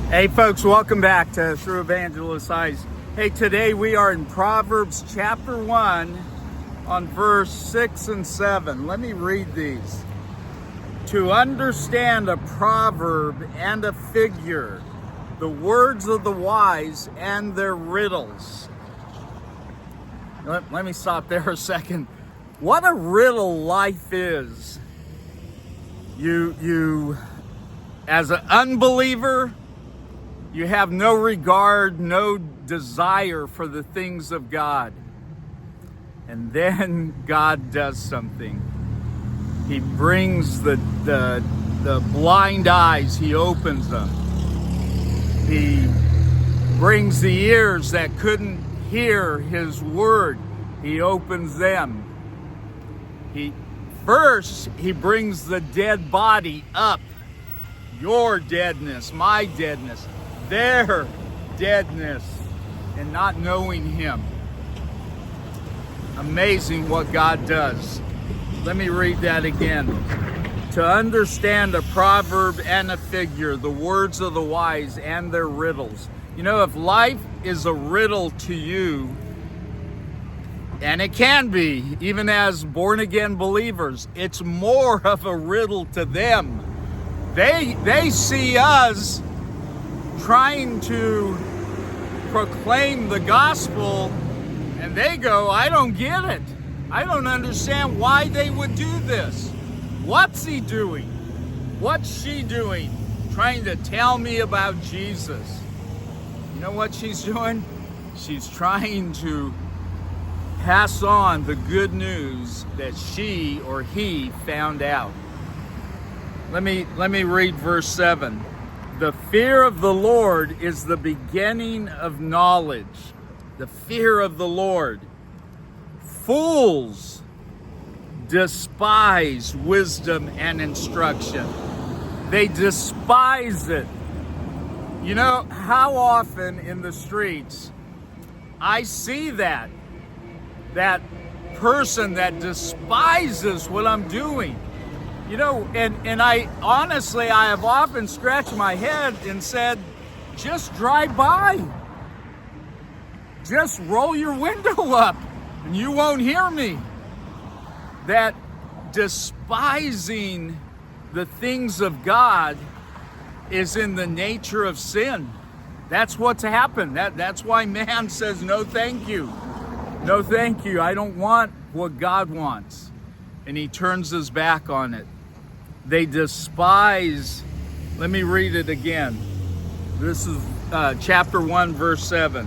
Hey folks, welcome back to Through Evangelist Eyes. Hey, today we are in Proverbs chapter 1 on verse 6 and 7. Let me read these. To understand a proverb and a figure, the words of the wise and their riddles. Let me stop there a second. What a riddle life is. You as an unbeliever, you have no regard, no desire for the things of God. And then God does something. He brings the blind eyes, he opens them. He brings the ears that couldn't hear his word, he opens them. He brings the dead body up. Your deadness, my deadness, their deadness, and not knowing him. Amazing what God does. Let me read that again. To understand a proverb and a figure, the words of the wise and their riddles. You know, if life is a riddle to you, and it can be, even as born-again believers, it's more of a riddle to them. They see us trying to proclaim the gospel, and they go, I don't get it. I don't understand why they would do this. What's he doing? What's she doing? Trying to tell me about Jesus. You know what she's doing? She's trying to pass on the good news that she or he found out. Let me read verse 7. The fear of the Lord is the beginning of knowledge. The fear of the Lord. Fools despise wisdom and instruction. They despise it. You know, how often in the streets I see that person that despises what I'm doing. You know, and I honestly, I have often scratched my head and said, just drive by. Just roll your window up and you won't hear me. That despising the things of God is in the nature of sin. That's what's happened. That's why man says, no thank you. No thank you. I don't want what God wants. And he turns his back on it. They despise, let me read it again. This is chapter 1, verse 7.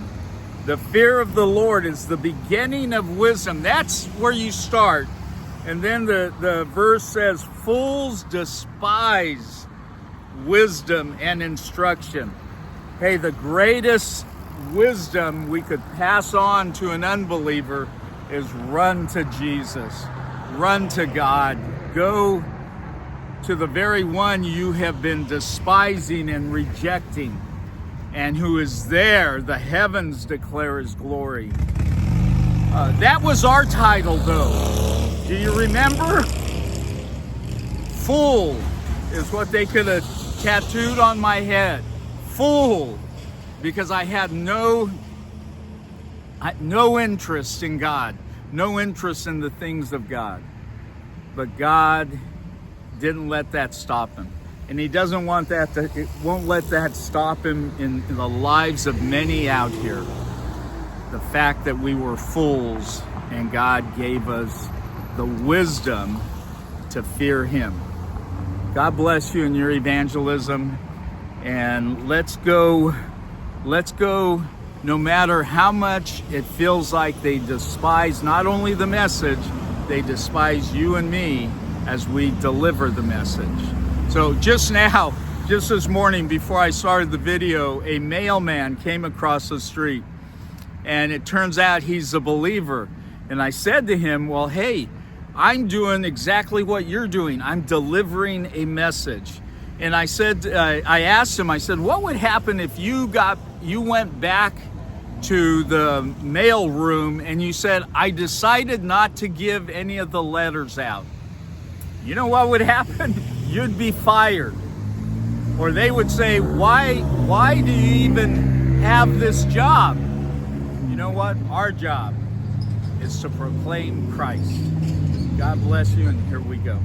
The fear of the Lord is the beginning of wisdom. That's where you start. And then the verse says, fools despise wisdom and instruction. Hey, the greatest wisdom we could pass on to an unbeliever is run to Jesus. Run to God. Go to the very one you have been despising and rejecting, and who is there. The heavens declare his glory. That was our title, though. Do you remember? Fool is what they could have tattooed on my head. Fool, because I had no interest in God, no interest in the things of God. But God didn't let that stop him. And he doesn't want that it won't let that stop him in the lives of many out here. The fact that we were fools and God gave us the wisdom to fear him. God bless you in your evangelism. And let's go, no matter how much it feels like they despise not only the message, they despise you and me as we deliver the message. So just this morning before I started the video, a mailman came across the street, and it turns out he's a believer. And I said to him, well, hey, I'm doing exactly what you're doing. I'm delivering a message. And I said, I asked him, I said, what would happen if you went back to the mail room and you said, I decided not to give any of the letters out? You know what would happen? You'd be fired. Or they would say, why do you even have this job? You know what? Our job is to proclaim Christ. God bless you, and here we go.